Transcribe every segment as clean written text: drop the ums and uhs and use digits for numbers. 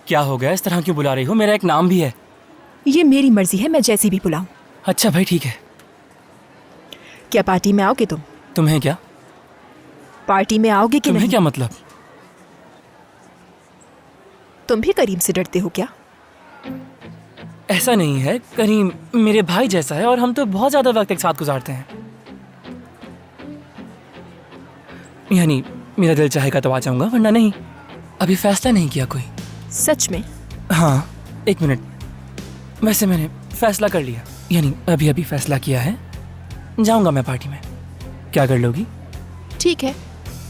क्या हो गया, इस तरह क्यों बुला रही हो? मेरा एक नाम भी है। ये मेरी मर्जी है, मैं जैसी भी बुलाऊं। अच्छा भाई ठीक है। क्या पार्टी में आओगे तुम? तुम्हें क्या? पार्टी में आओगे कि तुम्हें नहीं? क्या मतलब? तुम भी करीम से डरते हो क्या? ऐसा नहीं है, करीम मेरे भाई जैसा है और हम तो बहुत ज्यादा वक्त एक साथ गुजारते हैं। यानी मेरा दिल चाहेगा तो आ जाऊंगा, वरना नहीं। अभी फैसला नहीं किया कोई। सच में? हाँ, एक मिनट। वैसे मैंने फैसला कर लिया, यानी अभी अभी फैसला किया है। जाऊंगा मैं पार्टी में। क्या कर लोगी? ठीक है,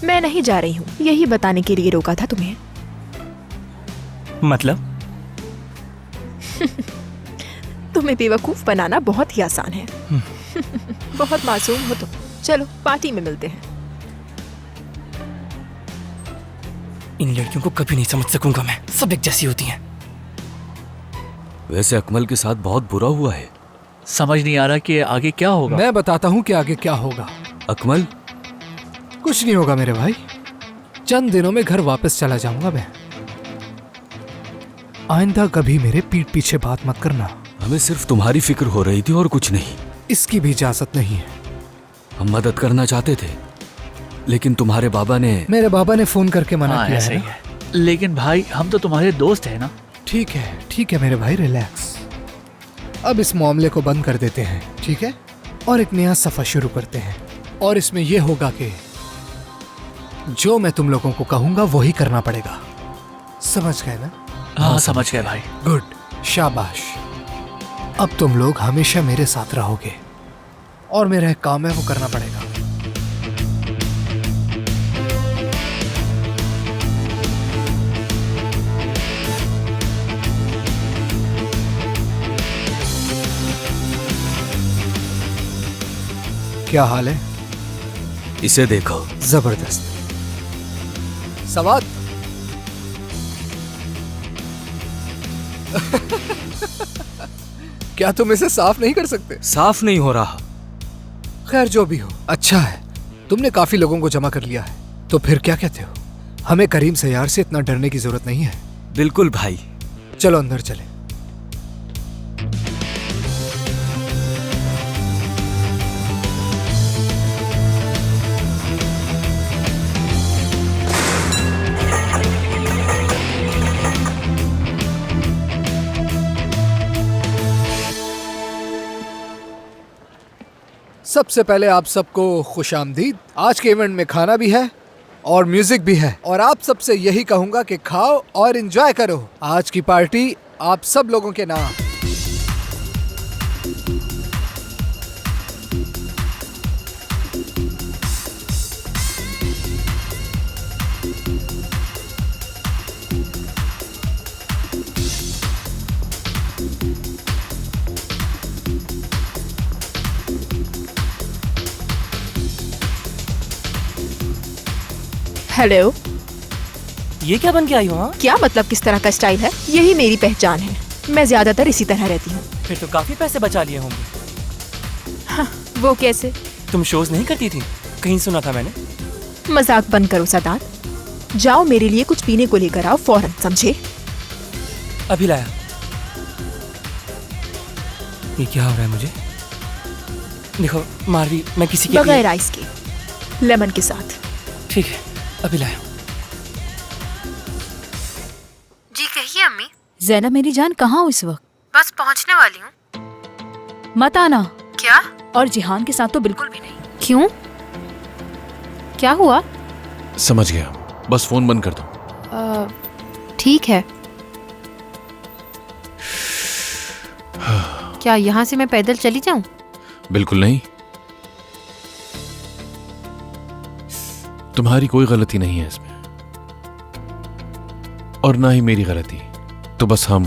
मैं नहीं जा रही हूँ। यही बताने के लिए रोका था तुम्हें। मतलब? तुम्हें बेवकूफ बनाना बहुत ही आसान है। बहुत मासूम हो तुम। चलो पार्टी में मिलते हैं। इन लड़कियों को कभी नहीं समझ सकूंगा मैं, सब एक जैसी होती हैं। वैसे अकमल के साथ बहुत बुरा हुआ है। समझ नहीं आ रहा कि आगे क्या होगा। मैं बताता हूँ कि आगे क्या होगा। अकमल, कुछ नहीं होगा मेरे भाई। चंद दिनों में घर वापस चला जाऊंगा मैं। आइंदा कभी मेरे पीठ पीछे बात मत करना। हमें सिर्फ तुम्हारी फिक्र हो रही थी और कुछ नहीं। इसकी भी इजाजत नहीं है। हम मदद करना चाहते थे, लेकिन तुम्हारे बाबा ने मेरे बाबा ने फोन करके मना हाँ किया ऐसे है ही ना? है। लेकिन भाई हम तो तुम्हारे दोस्त हैं ना। ठीक है मेरे भाई, रिलैक्स। अब इस मामले को बंद कर देते हैं, ठीक है? और एक नया सफर शुरू करते हैं। और इसमें यह होगा कि जो मैं तुम लोगों को कहूंगा वही करना पड़ेगा। समझ गए ना? हाँ समझ गए भाई। गुड, शाबाश। अब तुम लोग हमेशा मेरे साथ रहोगे और मेरा एक काम है वो करना पड़ेगा। क्या हाल है? इसे देखो। जबरदस्त। सवाद। क्या तुम इसे साफ नहीं कर सकते? साफ नहीं हो रहा। खैर जो भी हो, अच्छा है तुमने काफी लोगों को जमा कर लिया है। तो फिर क्या कहते हो? हमें करीम से यार से इतना डरने की जरूरत नहीं है। बिल्कुल भाई। चलो अंदर चले। सबसे पहले आप सबको खुशामदीद। आज के इवेंट में खाना भी है और म्यूजिक भी है, और आप सबसे यही कहूंगा कि खाओ और एंजॉय करो। आज की पार्टी आप सब लोगों के नाम। हेलो। ये क्या बन के आई हो? हाँ, क्या मतलब किस तरह का स्टाइल है? यही मेरी पहचान है। मैं ज्यादातर इसी तरह रहती हूँ। फिर तो काफी पैसे बचा लिए होंगे। वो कैसे? तुम शोज नहीं करती थी? कहीं सुना था मैंने। मजाक बंद करो सदात। जाओ मेरे लिए कुछ पीने को लेकर आओ फौरन, समझे? अभी लाया। ये क्या हो रहा है मुझे? देखो मारवी, मैं किसी के बगैर लिए... आइस के, लेमन के साथ। ठीक है, अभी लाया। जी कहिए अम्मी। ज़ैनब मेरी जान, कहाँ हो इस वक्त? बस पहुंचने वाली हूँ। मत आना। क्या? और जिहान के साथ तो बिल्कुल भी नहीं। क्यों? क्या हुआ? समझ गया, बस फोन बंद कर दो। ठीक है। क्या यहाँ से मैं पैदल चली जाऊँ? बिल्कुल नहीं, तुम्हारी कोई गलती नहीं है इसमें, और ना ही मेरी गलती। तो बस हम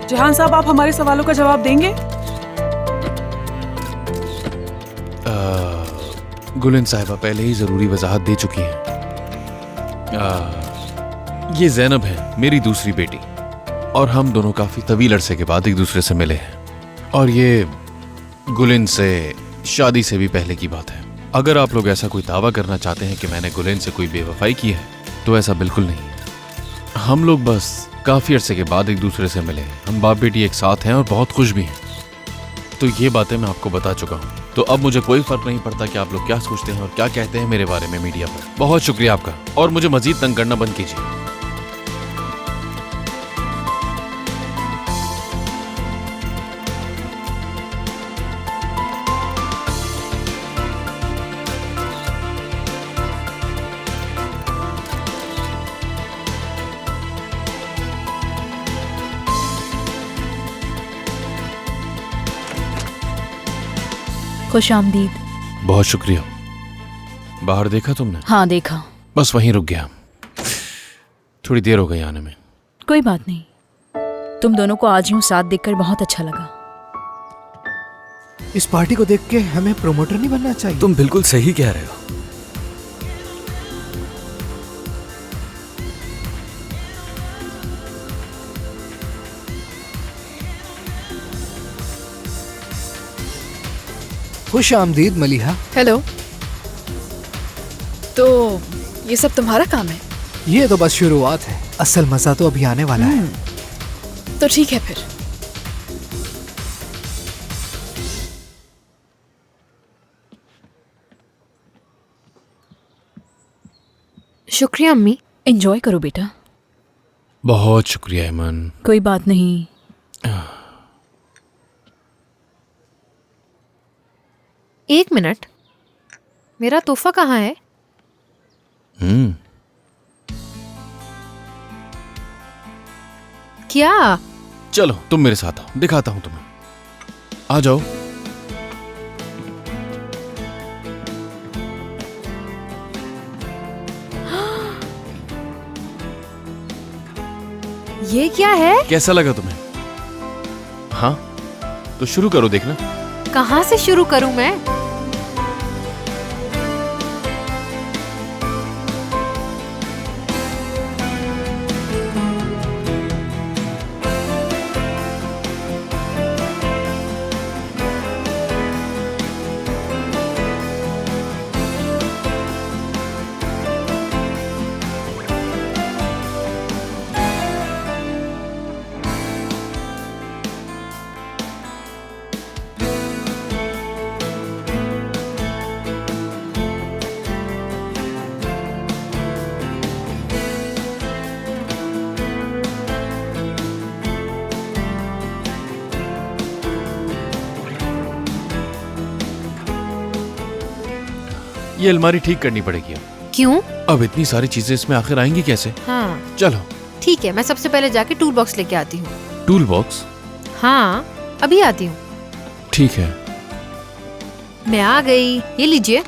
जहान साहब, आप हमारे सवालों का जवाब देंगे? गुलिन साहिबा पहले ही जरूरी वजाहत दे चुकी हैं। ये ज़ैनब है, मेरी दूसरी बेटी, और हम दोनों काफी तवील अरसे के बाद एक दूसरे से मिले हैं। और ये गुलिन से शादी से भी पहले की बात है। अगर आप लोग ऐसा कोई दावा करना चाहते हैं कि मैंने गुलिन से कोई बेवफाई की है, तो ऐसा बिल्कुल नहीं। हम लोग बस काफी अरसे के बाद एक दूसरे से मिले। हम बाप बेटी एक साथ हैं और बहुत खुश भी हैं। तो ये बातें मैं आपको बता चुका हूँ, तो अब मुझे कोई फर्क नहीं पड़ता कि आप लोग क्या सोचते हैं और क्या कहते हैं मेरे बारे में मीडिया पर। बहुत शुक्रिया आपका, और मुझे मजीद तंग करना बंद कीजिए। खुश आमदीद। बहुत शुक्रिया। बाहर देखा तुमने? हाँ देखा। बस वहीं रुक गया, थोड़ी देर हो गई आने में। कोई बात नहीं, तुम दोनों को आज यूं साथ देखकर बहुत अच्छा लगा। इस पार्टी को देख के हमें प्रोमोटर नहीं बनना चाहिए? तुम बिल्कुल सही कह रहे हो। खुश आमदीद मलिहा। हेलो। तो ये सब तुम्हारा काम है? ये तो बस शुरुआत है, असल मजा तो अभी आने वाला है। तो ठीक है फिर। शुक्रिया अम्मी। एंजॉय करो बेटा। बहुत शुक्रिया ईमान। कोई बात नहीं। एक मिनट, मेरा तोहफा कहाँ है? क्या? चलो तुम मेरे साथ आओ, दिखाता हूं तुम्हें। आ जाओ। ये क्या है? कैसा लगा तुम्हें? हाँ तो शुरू करो देखना। कहाँ से शुरू करूं मैं? ये अलमारी ठीक करनी पड़ेगी अब। क्यों? अब इतनी सारी चीजें इसमें आखिर आएंगी कैसे? हाँ चलो ठीक है, मैं सबसे पहले जाके टूल बॉक्स लेके आती हूँ। Tool box? हाँ अभी आती हूँ। ठीक है। मैं आ गई, ये लीजिए।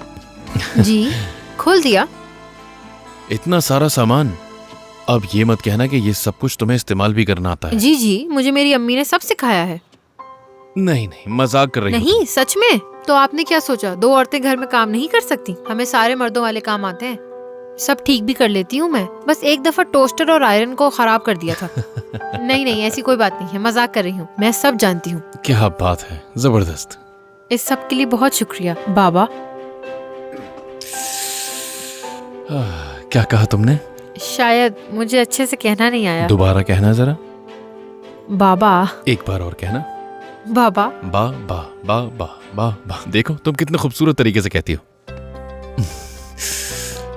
जी खोल दिया। इतना सारा सामान? अब ये मत कहना कि ये सब कुछ तुम्हें इस्तेमाल भी करना आता है। जी जी, मुझे मेरी अम्मी ने सब सिखाया है। नहीं नहीं, मजाक कर रही हो नहीं सच में। तो आपने क्या सोचा, 2 औरतें घर में काम नहीं कर सकती? हमें सारे मर्दों वाले काम आते हैं। सब ठीक भी कर लेती हूँ मैं, बस एक दफा टोस्टर और आयरन को खराब कर दिया था। नहीं नहीं ऐसी कोई बात नहीं है, मजाक कर रही हूँ, मैं सब जानती हूँ। क्या बात है, जबरदस्त। इस सब के लिए बहुत शुक्रिया बाबा। क्या कहा तुमने? शायद मुझे अच्छे से कहना नहीं आया। दोबारा कहना जरा। बाबा। एक बार और कहना। बाबा। बा बा बा बा बा बा। देखो तुम कितने खूबसूरत तरीके से कहती हो।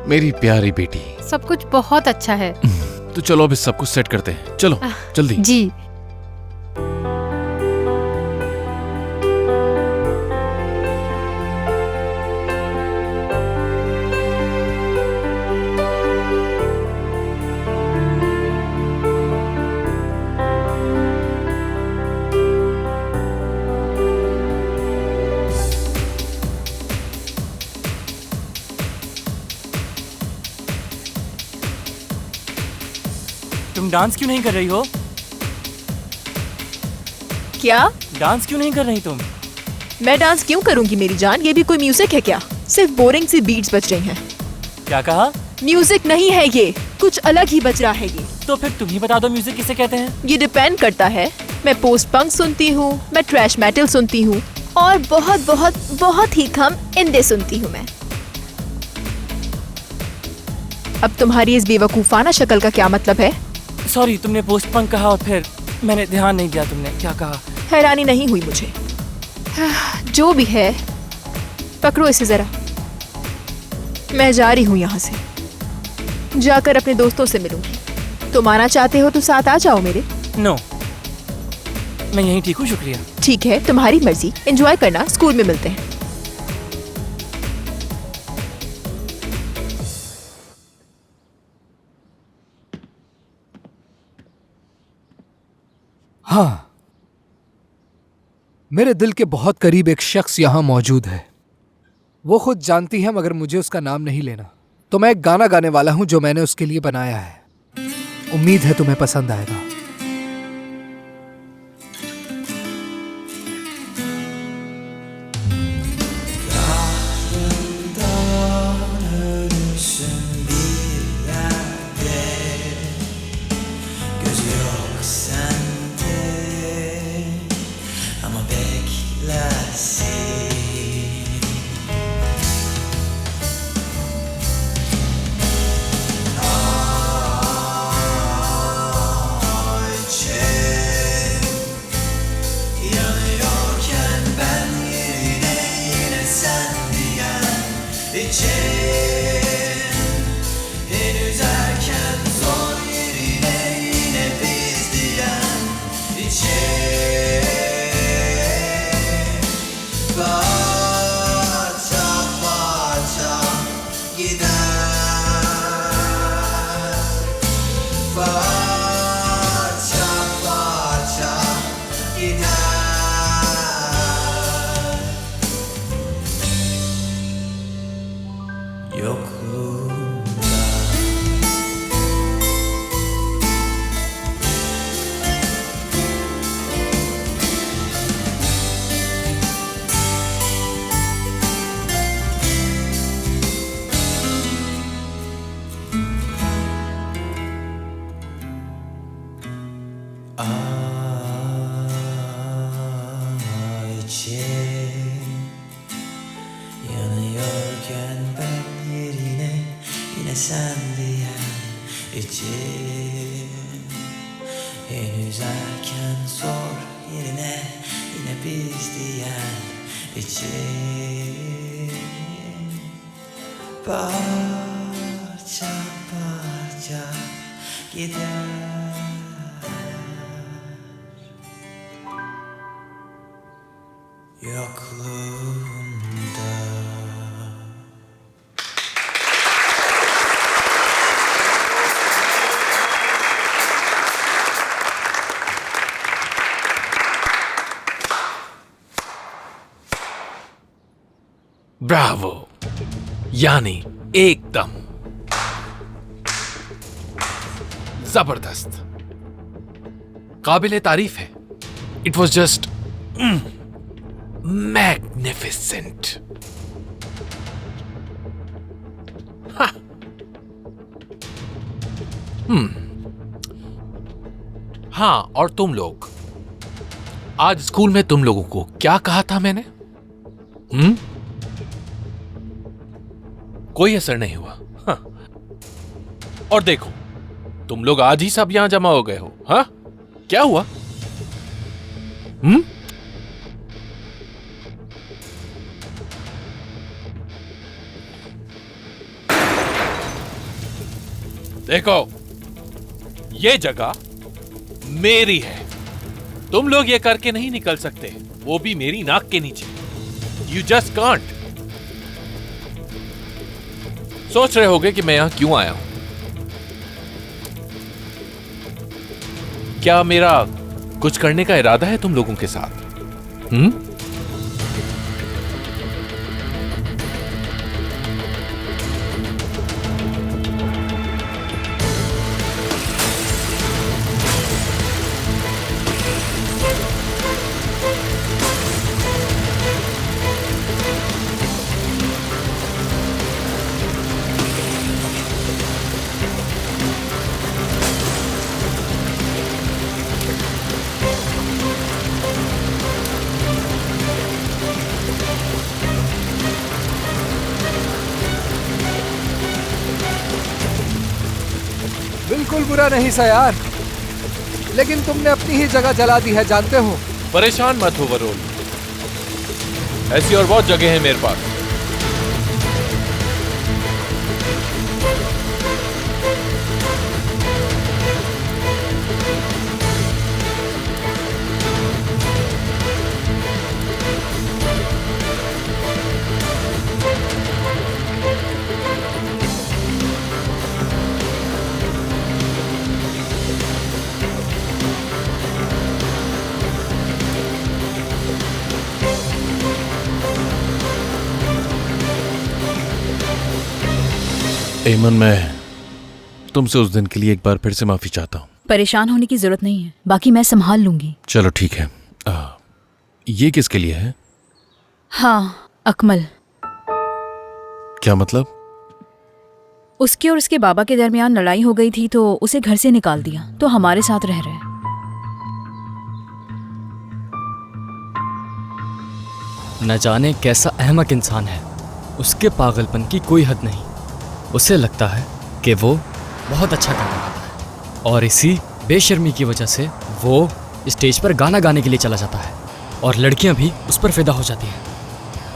मेरी प्यारी बेटी। सब कुछ बहुत अच्छा है। तो चलो अब इस सब कुछ सेट करते हैं, चलो जल्दी। जी। तुम डांस क्यों नहीं कर रही हो? क्या? डांस क्यों नहीं कर रही तुम? मैं डांस क्यों करूंगी मेरी जान, ये भी कोई म्यूजिक है क्या? सिर्फ बोरिंग सी बीट्स बज रही हैं। क्या कहा? म्यूजिक नहीं है ये, कुछ अलग ही बज रहा है ये। तो फिर तुम ही बता दो म्यूजिक किसे कहते हैं। ये डिपेंड करता है। मैं पोस्ट पंक सुनती हूँ, मैं ट्रैश मेटल सुनती हूँ और बहुत बहुत बहुत ही कम इंडी सुनती हूँ मैं। अब तुम्हारी इस बेवकूफाना शक्ल का क्या मतलब है? सॉरी, तुमने पोस्ट पंक कहा और फिर मैंने ध्यान नहीं दिया तुमने क्या कहा। हैरानी नहीं हुई मुझे। जो भी है, पकड़ो इसे जरा। मैं जा रही हूँ यहाँ से, जाकर अपने दोस्तों से मिलूंगी। तुम आना चाहते हो तो साथ आ जाओ मेरे। नो, मैं यहीं ठीक हूँ, शुक्रिया। ठीक है, तुम्हारी मर्जी। एंजॉय करना, स्कूल में मिलते हैं। हाँ, मेरे दिल के बहुत करीब एक शख्स यहाँ मौजूद है। वो खुद जानती है मगर मुझे उसका नाम नहीं लेना। तो मैं एक गाना गाने वाला हूं जो मैंने उसके लिए बनाया है। उम्मीद है तुम्हें पसंद आएगा। ब्रावो, यानी एकदम जबरदस्त, काबिले तारीफ है। It was just magnificent. हाँ, और तुम लोग, आज स्कूल में तुम लोगों को क्या कहा था मैंने? कोई असर नहीं हुआ। हाँ। और देखो, तुम लोग आज ही सब यहां जमा हो गए हो। हाँ, क्या हुआ? देखो, ये जगह मेरी है। तुम लोग ये करके नहीं निकल सकते, वो भी मेरी नाक के नीचे। You just can't. सोच रहे होगे कि मैं यहां क्यों आया हूं। क्या मेरा कुछ करने का इरादा है तुम लोगों के साथ? बुरा नहीं सा यार, लेकिन तुमने अपनी ही जगह जला दी है, जानते हो। परेशान मत हो वरुण, ऐसी और बहुत जगह है मेरे पास। एमन, मैं तुमसे उस दिन के लिए एक बार फिर से माफी चाहता हूँ। परेशान होने की जरूरत नहीं है, बाकी मैं संभाल लूंगी। चलो ठीक है। ये किसके लिए है? हाँ, अकमल। क्या मतलब? उसके और उसके बाबा के दरमियान लड़ाई हो गई थी तो उसे घर से निकाल दिया, तो हमारे साथ रह रहे हैं। न जाने कैसा अहमक इंसान है, उसके पागलपन की कोई हद नहीं। उसे लगता है कि वो बहुत अच्छा गाना गाता है और इसी बेशर्मी की वजह से वो स्टेज पर गाना गाने के लिए चला जाता है और लड़कियां भी उस पर फिदा हो जाती हैं।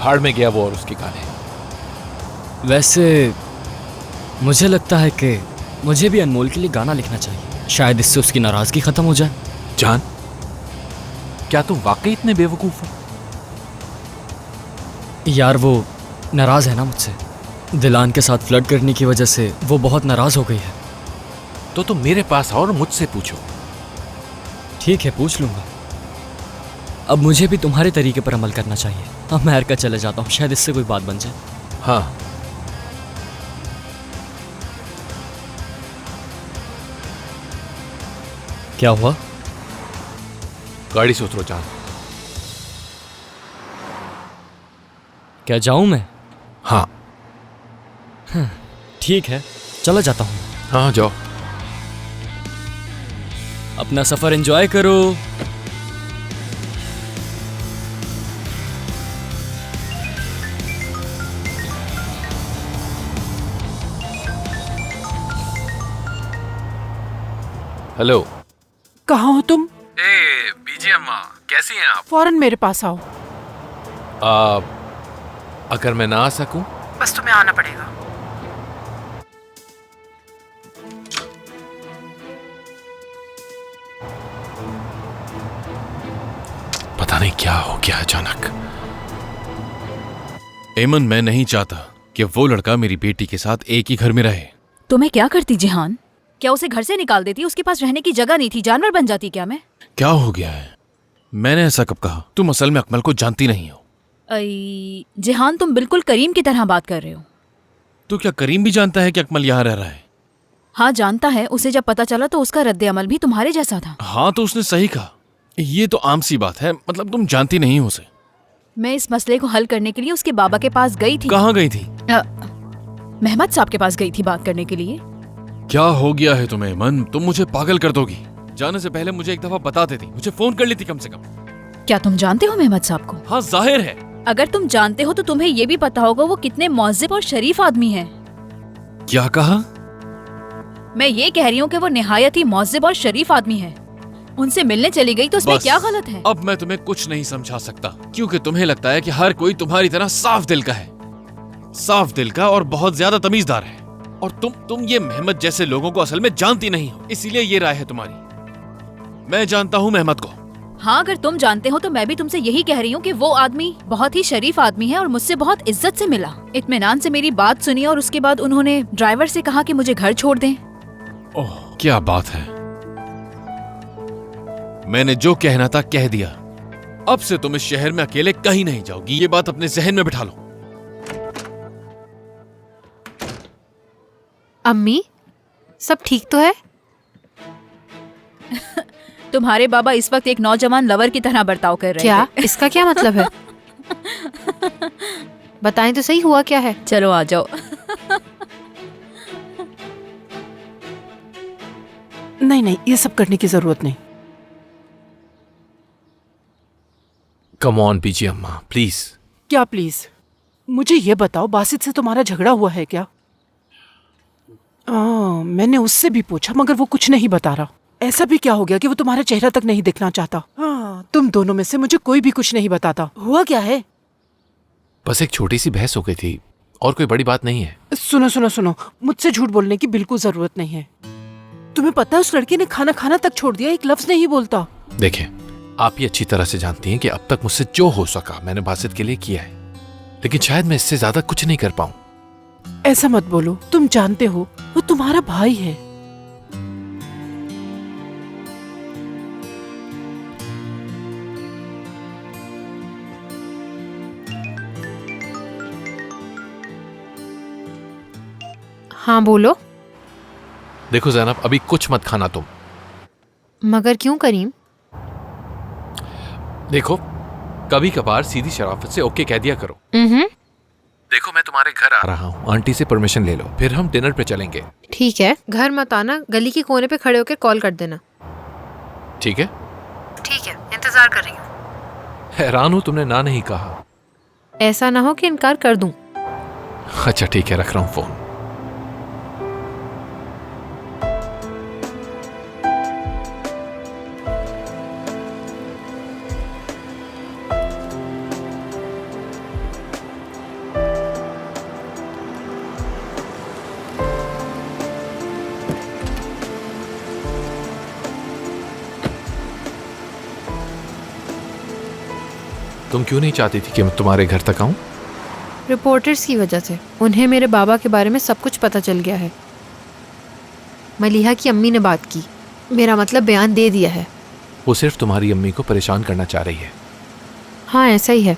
भाड़ में गया वो और उसके गाने। वैसे मुझे लगता है कि मुझे भी अनमोल के लिए गाना लिखना चाहिए, शायद इससे उसकी नाराजगी खत्म हो जाए। जान, क्या तुम वाकई इतने बेवकूफ हो? यार वो नाराज है ना मुझसे, दिलान के साथ फ्लर्ट करने की वजह से वो बहुत नाराज हो गई है। तो तुम मेरे पास आओ और मुझसे पूछो। ठीक है, पूछ लूंगा। अब मुझे भी तुम्हारे तरीके पर अमल करना चाहिए। अब मैं अमेरिका चले जाता हूँ, शायद इससे कोई बात बन जाए। हाँ, क्या हुआ? गाड़ी से उतरो जान। क्या जाऊं मैं? हाँ ठीक है, चला जाता हूँ। हाँ जाओ। अपना सफर एंजॉय करो। हेलो। कहाँ हो तुम? बीजी अम्मा, कैसी हैं आप? फौरन मेरे पास आओ। अगर मैं ना आ सकूं? बस तुम्हें आना पड़ेगा। पता नहीं क्या हो गया अचानक। एमन, मैं नहीं चाहता कि वो लड़का मेरी बेटी के साथ एक ही घर में रहे। तो मैं क्या करती जिहान? क्या उसे घर से निकाल देती? उसके पास रहने की जगह नहीं थी, जानवर बन जाती क्या मैं? क्या हो गया है? मैंने ऐसा कब कहा? तुम असल में अकमल को जानती नहीं हो। जिहान, तुम बिल्कुल करीम की तरह बात कर रहे हो। तो क्या करीम भी जानता है कि अकमल यहाँ रह रहा है? हाँ जानता है, उसे जब पता चला तो उसका रद्द अमल भी तुम्हारे जैसा था। हाँ तो उसने सही कहा। ये तो आम सी बात है, मतलब तुम जानती नहीं हो उसे। मैं इस मसले को हल करने के लिए उसके बाबा के पास गई थी। कहाँ गई थी? मेहमद साहब के पास गई थी बात करने के लिए। क्या हो गया है तुम्हें मन? तुम मुझे पागल कर दोगी। जाने से पहले मुझे एक दफा बता देती, मुझे फोन कर लेती कम से कम। क्या तुम जानते हो मेहमद साहब को? हाँ जाहिर है। अगर तुम जानते हो तो तुम्हें ये भी पता होगा वो कितने मौज़िब और शरीफ आदमी हैं। क्या कहा? मैं ये कह रही हूँ कि वो निहायत ही मौज़िब और शरीफ आदमी है। उनसे मिलने चली गई तो उसमें क्या गलत है? अब मैं तुम्हें कुछ नहीं समझा सकता, क्योंकि तुम्हें लगता है कि हर कोई तुम्हारी तरह साफ दिल का है, साफ दिल का और बहुत ज्यादा तमीजदार है। और तुम ये मेहमद जैसे लोगों को असल में जानती नहीं हो, इसीलिए ये राय है तुम्हारी। मैं जानता हूँ मेहमद को। हाँ, अगर तुम जानते हो तो मैं भी तुमसे यही कह रही हूँ कि वो आदमी बहुत ही शरीफ आदमी है और मुझसे बहुत इज्जत से मिला, इत्मीनान से मेरी बात सुनी और उसके बाद उन्होंने ड्राइवर से कहा कि मुझे घर छोड़ दें। ओह क्या बात है। मैंने जो कहना था कह दिया। अब से तुम इस शहर में अकेले कहीं नहीं जाओगी, ये बात अपने जहन में बिठा लो। अम्मी, सब ठीक तो है? तुम्हारे बाबा इस वक्त एक नौजवान लवर की तरह बर्ताव कर रहे क्या? थे। इसका क्या मतलब है? बताएं तो सही, हुआ क्या है? चलो आ जाओ। नहीं नहीं, ये सब करने की जरूरत नहीं। कम ऑन बीजी अम्मा प्लीज। क्या प्लीज? मुझे ये बताओ, बासित से तुम्हारा झगड़ा हुआ है क्या? मैंने उससे भी पूछा मगर वो कुछ नहीं बता रहा। ऐसा भी क्या हो गया कि वो तुम्हारा चेहरा तक नहीं दिखना चाहता? हाँ, तुम दोनों में से मुझे कोई भी कुछ नहीं बताता। हुआ क्या है? बस एक छोटी सी बहस हो गई थी और कोई बड़ी बात नहीं है। सुनो सुनो सुनो, मुझसे झूठ बोलने की बिल्कुल जरूरत नहीं है। तुम्हें पता है उस लड़के ने खाना खाना तक छोड़ दिया, एक लफ्ज नहीं बोलता। देखें, आप ये अच्छी तरह से जानती हैं कि अब तक मुझसे जो हो सका मैंने बासित के लिए किया है, लेकिन शायद मैं इससे ज्यादा कुछ नहीं कर पाऊं। ऐसा मत बोलो, तुम जानते हो वो तुम्हारा भाई है। हाँ बोलो। देखो ज़ैनब, अभी कुछ मत खाना तुम। मगर क्यों करीम? देखो, कभी कभार सीधी शराफत से ओके कह दिया करो। देखो, मैं तुम्हारे घर आ रहा हूँ, आंटी से परमिशन ले लो, फिर हम डिनर पे चलेंगे। ठीक है, घर मत आना, गली के कोने पे खड़े होकर कॉल कर देना। ठीक है? ठीक है, इंतजार कर रही हूँ। हैरान हूँ तुमने ना नहीं कहा। ऐसा ना हो कि इनकार कर दूं। अच्छा ठीक है, रख रहा हूँ फोन। तुम क्यों नहीं चाहती थी कि मैं तुम्हारे घर तक आऊं? रिपोर्टर्स की वजह से। उन्हें मेरे बाबा के बारे में सब कुछ पता चल गया है। मलिहा की अम्मी ने बात की, मेरा मतलब बयान दे दिया है। वो सिर्फ तुम्हारी अम्मी को परेशान करना चाह रही है। हाँ ऐसा ही है।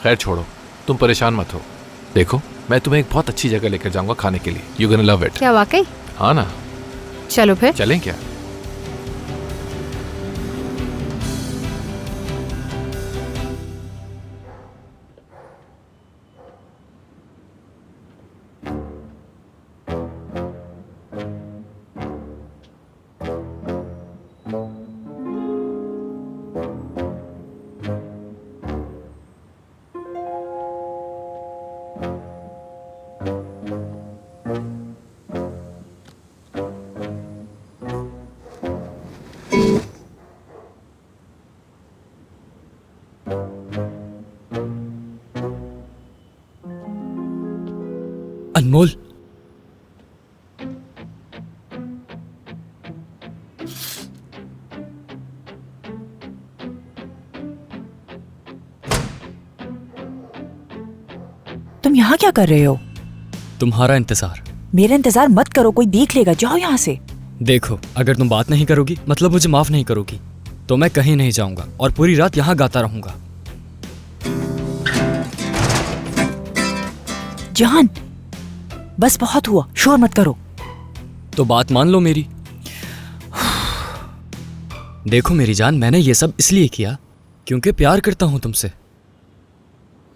खैर छोड़ो, तुम परेशान मत हो। देखो, मैं तुम्हें एक बहुत अच्छी जगह लेकर जाऊंगा खाने के लिए। You gonna love it. क्या वाकई? हाँ ना। चलो फिर चलें क्या? अनमोल, तुम यहाँ क्या कर रहे हो? तुम्हारा इंतजार। मेरा इंतजार मत करो, कोई देख लेगा, जाओ यहाँ से। देखो, अगर तुम बात नहीं करोगी मतलब मुझे माफ नहीं करोगी, तो मैं कहीं नहीं जाऊंगा और पूरी रात यहाँ गाता रहूंगा। जान, बस बहुत हुआ, शोर मत करो। तो बात मान लो मेरी। देखो मेरी जान, मैंने ये सब इसलिए किया क्योंकि प्यार करता हूं तुमसे।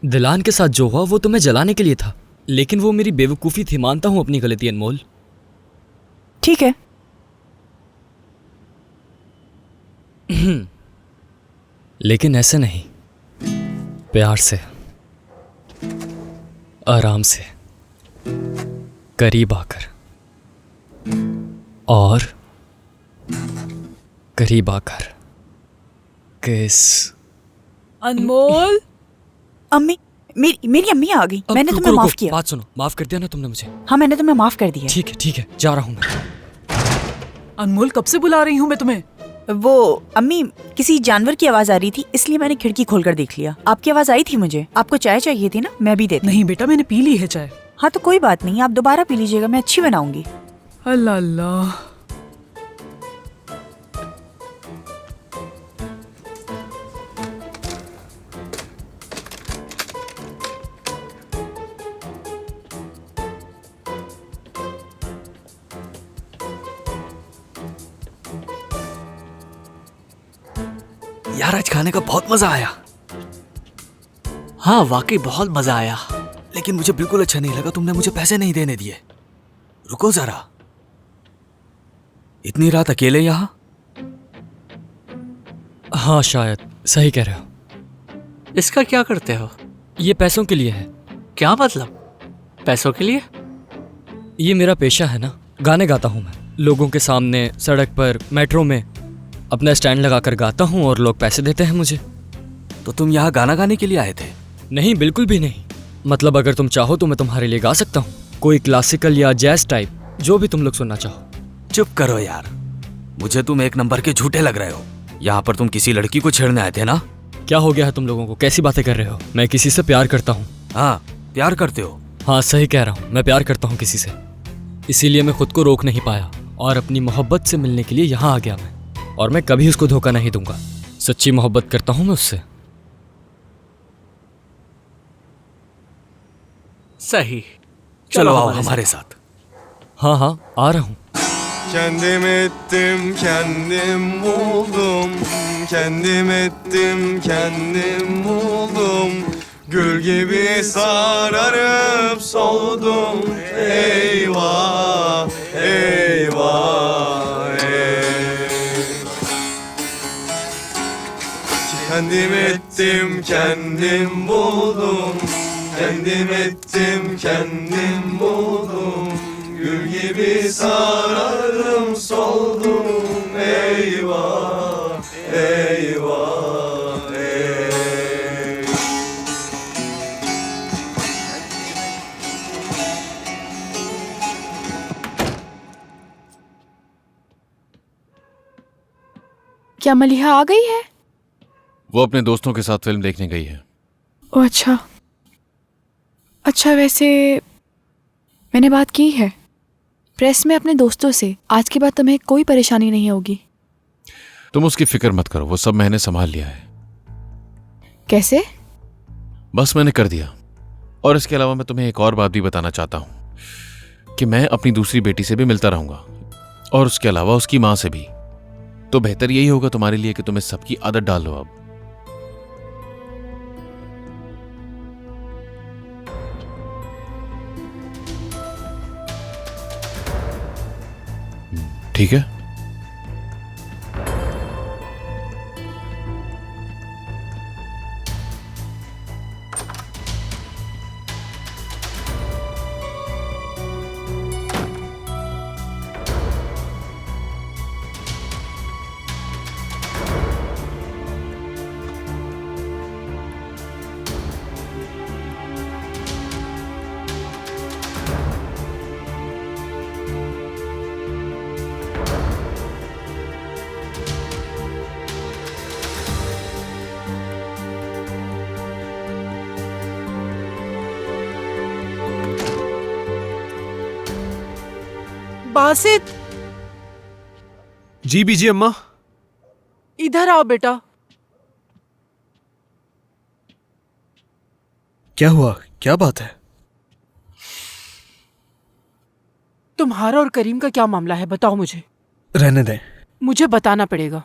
दिलान के साथ जो हुआ वो तुम्हें जलाने के लिए था, लेकिन वो मेरी बेवकूफ़ी थी। मानता हूं अपनी गलती अनमोल। ठीक है। लेकिन ऐसे नहीं, प्यार से, आराम से, करीब आकर और करीब आकर किस। अनमोल, अम्मी, मेरी अम्मी आ गई। मैंने तुम्हें माफ किया। बात सुनो, माफ कर दिया ना तुमने मुझे? हाँ, मैंने तुम्हें माफ कर दिया। ठीक है, जा रहा हूँ मैं। अनमोल, कब से बुला रही हूँ मैं तुम्हें? वो अम्मी, किसी जानवर की आवाज आ रही थी, इसलिए मैंने खिड़की खोलकर देख लिया। आपकी आवाज आई थी मुझे। आपको चाय चाहिए थी ना? मैं भी देती। नहीं बेटा, मैंने पी ली है चाय। हाँ तो कोई बात नहीं, आप दोबारा पी लीजिएगा, मैं अच्छी बनाऊंगी। अल्लाह अल्लाह। यार आज खाने का बहुत मजा आया। हाँ वाकई बहुत मजा आया, लेकिन मुझे बिल्कुल अच्छा नहीं लगा तुमने मुझे पैसे नहीं देने दिए। रुको जरा, इतनी रात अकेले यहाँ? हाँ शायद सही कह रहे हो। इसका क्या करते हो? ये पैसों के लिए है। क्या मतलब? पैसों के लिए? ये मेरा पेशा है ना, गाने गाता हूँ मैं। लोगों के सामने, सड़क पर, मेट्रो में अपना स्टैंड लगाकर गाता हूँ और लोग पैसे देते हैं मुझे। तो तुम यहाँ गाना गाने के लिए आए थे? नहीं, बिल्कुल भी नहीं। मतलब अगर तुम चाहो तो मैं तुम्हारे लिए गा सकता हूँ, कोई क्लासिकल या जैज टाइप, जो भी तुम लोग सुनना चाहो। चुप करो यार, मुझे तुम एक नंबर के झूठे लग रहे हो। यहाँ पर तुम किसी लड़की को छेड़ने आए थे ना? क्या हो गया है तुम लोगों को, कैसी बातें कर रहे हो? मैं किसी से प्यार करता हूँ। हाँ, प्यार करते हो? हाँ, सही कह रहा हूँ, मैं प्यार करता हूँ किसी से। इसीलिए मैं खुद को रोक नहीं पाया और अपनी मोहब्बत से मिलने के लिए यहाँ आ गया मैं। और मैं कभी उसको धोखा नहीं दूंगा। सच्ची मोहब्बत करता हूँ मैं उससे। सही, चलो आओ हमारे साथ। हाँ हाँ, आ रहा हूँ। Kendim ettim, kendim buldum. Kendim ettim, kendim buldum. Gül gibi sararıp soldum. Eyvah, eyvah, Kendim ettim, kendim buldum. Kendim ettim, kendim buldum. Gül gibi sarardım, soldum. Eyvah, eyvah, क्या मलिहा आ गई है? वो अपने दोस्तों के साथ फिल्म देखने गई है। ओह अच्छा। अच्छा, वैसे मैंने बात की है प्रेस में अपने दोस्तों से। आज के बाद तुम्हें कोई परेशानी नहीं होगी। तुम उसकी फिक्र मत करो, वो सब मैंने संभाल लिया है। कैसे? बस मैंने कर दिया। और इसके अलावा मैं तुम्हें एक और बात भी बताना चाहता हूं कि मैं अपनी दूसरी बेटी से भी मिलता रहूंगा, और उसके अलावा उसकी मां से भी। तो बेहतर यही होगा तुम्हारे लिए कि तुम इस सबकी आदत डाल लो अब। ठीक है? बासित, जी बीजी अम्मा। इधर आओ बेटा। क्या हुआ, क्या बात है? तुम्हारा और करीम का क्या मामला है, बताओ मुझे। रहने दें। मुझे बताना पड़ेगा।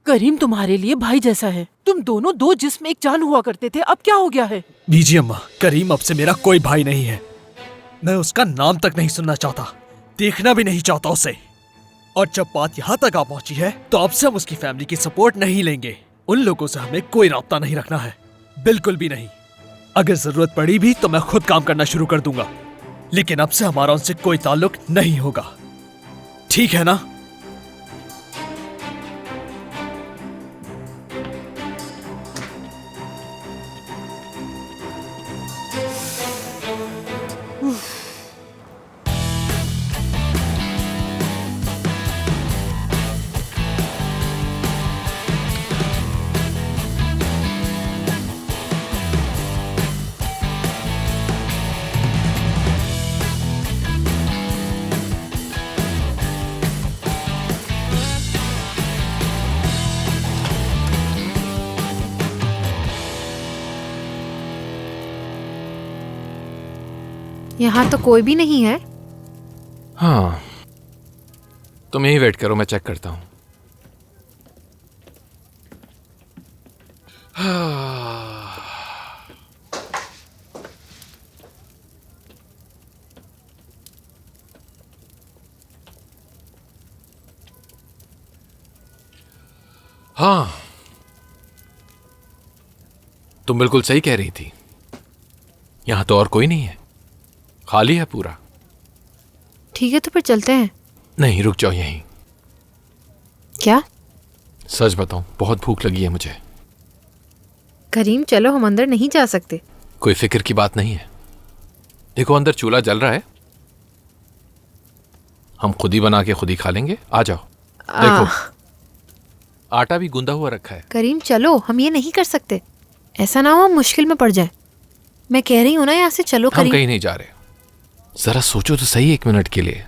करीम तुम्हारे लिए भाई जैसा है। तुम दोनों दो जिस्म एक जान हुआ करते थे, अब क्या हो गया है? बीजी अम्मा, करीम अब से मेरा कोई भाई नहीं है। मैं उसका नाम तक नहीं सुनना चाहता, देखना भी नहीं चाहता उसे। और जब बात यहाँ तक आ पहुंची है तो अब से हम उसकी फैमिली की सपोर्ट नहीं लेंगे। उन लोगों से हमें कोई राब्ता नहीं रखना है, बिल्कुल भी नहीं। अगर जरूरत पड़ी भी तो मैं खुद काम करना शुरू कर दूंगा, लेकिन अब से हमारा उनसे कोई ताल्लुक नहीं होगा, ठीक है ना? यहाँ तो कोई भी नहीं है। हाँ, तुम यही वेट करो, मैं चेक करता हूँ। हाँ, तुम बिल्कुल सही कह रही थी। यहां तो और कोई नहीं है, खाली है पूरा। ठीक है तो फिर चलते हैं। नहीं, रुक जाओ यहीं। क्या? सच बताऊं, बहुत भूख लगी है मुझे। करीम चलो, हम अंदर नहीं जा सकते। कोई फिक्र की बात नहीं है। देखो अंदर चूल्हा जल रहा है, हम खुद ही बना के खुद ही खा लेंगे। आ जाओ। देखो आटा भी गूंदा हुआ रखा है। करीम चलो, हम ये नहीं कर सकते। ऐसा ना हो हम मुश्किल में पड़ जाए। मैं कह रही हूँ ना यहाँ से चलो हम करीम। कहीं नहीं जा रहे। जरा सोचो तो सही 1 मिनट के लिए।